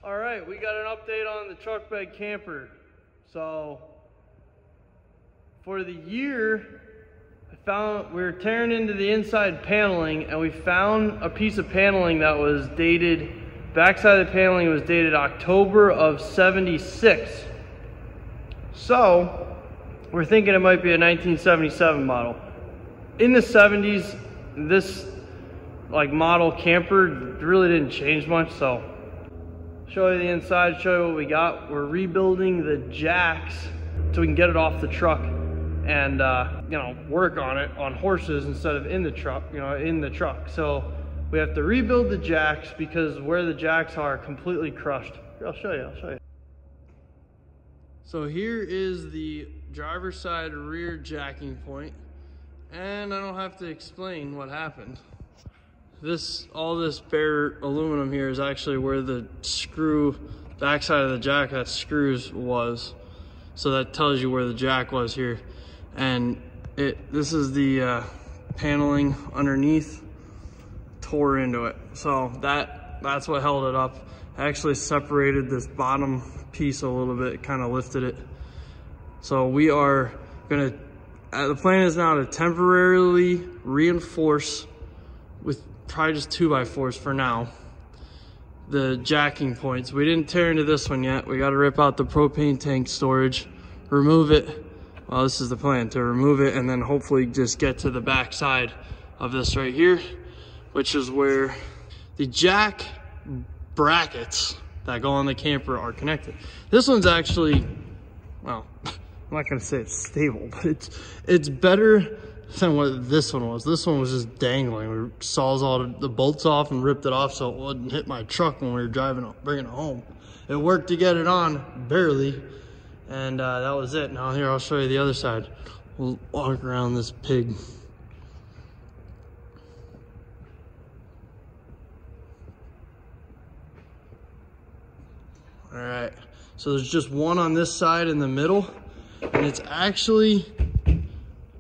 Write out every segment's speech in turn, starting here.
All right, we got an update on the truck bed camper. So for the year, we were tearing into the inside paneling, and we found a piece of paneling that was dated, backside of the paneling was dated October of '76. So we're thinking it might be a 1977 model. In the 70s, this model camper really didn't change much, so show you the inside, show you what we got. We're rebuilding the jacks so we can get it off the truck and work on it on horses instead of in the truck. So we have to rebuild the jacks because where the jacks are completely crushed. I'll show you. So here is the driver's side rear jacking point, and I don't have to explain what happened. All this bare aluminum here is actually where the backside of the jack that screws was. So that tells you where the jack was here. And this is the paneling underneath, tore into it. So that's what held it up. I actually separated this bottom piece a little bit, kind of lifted it. So we are gonna, the plan is now to temporarily reinforce with probably just 2x4s for now, the jacking points. We didn't tear into this one yet. We got to rip out the propane tank storage, remove it. Well, this is the plan, to remove it and then hopefully just get to the back side of this right here, which is where the jack brackets that go on the camper are connected. This one's actually, well, I'm not gonna say it's stable, but it's better than what this one was. This one was just dangling. We saws all the bolts off and ripped it off so it wouldn't hit my truck when we were bringing it home. It worked to get it on, barely, and that was it. Now here, I'll show you the other side. We'll walk around this pig. All right, so there's just one on this side in the middle, and it's actually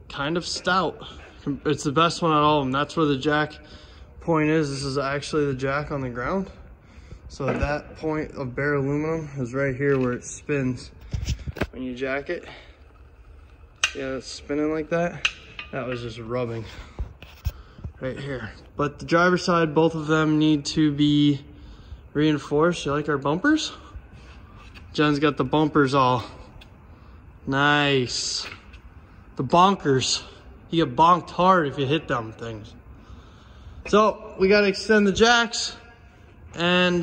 kind of stout. It's the best one out of all of them. That's where the jack point is. This is actually the jack on the ground. So that point of bare aluminum is right here where it spins when you jack it. Yeah, it's spinning like that. That was just rubbing right here. But the driver's side, both of them need to be reinforced. You like our bumpers? Jen's got the bumpers all nice. The bonkers. You get bonked hard if you hit them things. So we got to extend the jacks and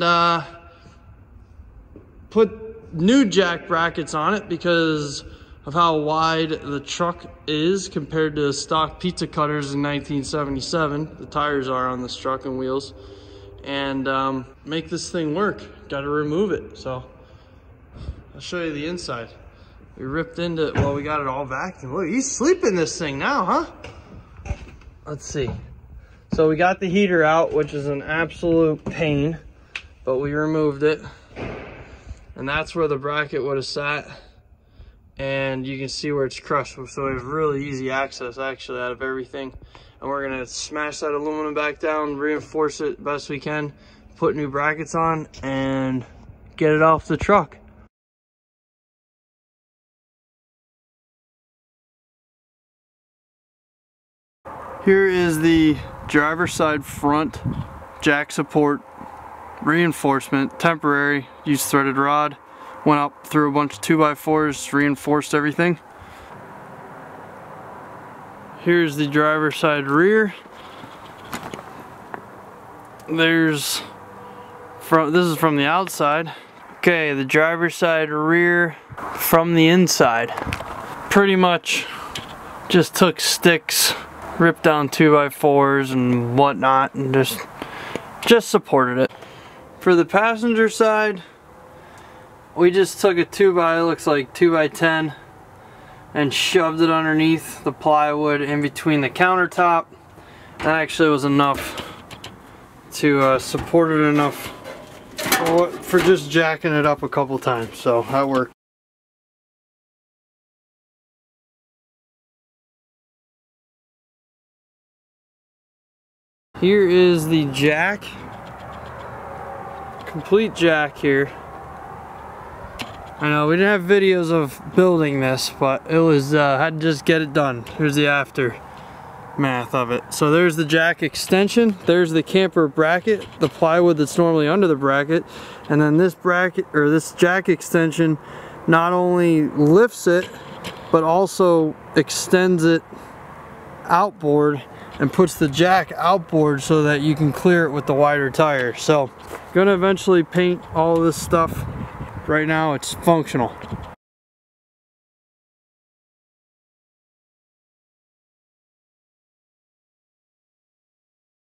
put new jack brackets on it because of how wide the truck is compared to stock pizza cutters in 1977. The tires are on this truck and wheels. And make this thing work. Got to remove it. So I'll show you the inside. We ripped into it. Well, we got it all vacuumed. Look, he's sleeping this thing now, huh? Let's see. So we got the heater out, which is an absolute pain, but we removed it. And that's where the bracket would have sat. And you can see where it's crushed. So we have really easy access, actually, out of everything. And we're gonna smash that aluminum back down, reinforce it best we can, put new brackets on, and get it off the truck. Here is the driver's side front jack support reinforcement, temporary, used threaded rod, went up through a bunch of 2x4s, reinforced everything. Here's the driver's side rear. This is from the outside. Okay, the driver's side rear from the inside. Pretty much just took sticks, ripped down 2x4s and whatnot, and just supported it. For the passenger side, we just took a 2x10 and shoved it underneath the plywood in between the countertop. That actually was enough to support it enough for just jacking it up a couple times, so that worked. Here is the jack complete jack here. I know we didn't have videos of building this, but it was had to just get it done. Here's the aftermath of it. So there's the jack extension, there's the camper bracket, the plywood that's normally under the bracket, and then this bracket, or this jack extension, not only lifts it but also extends it outboard and puts the jack outboard so that you can clear it with the wider tire. So gonna eventually paint all of this stuff. Right now it's functional.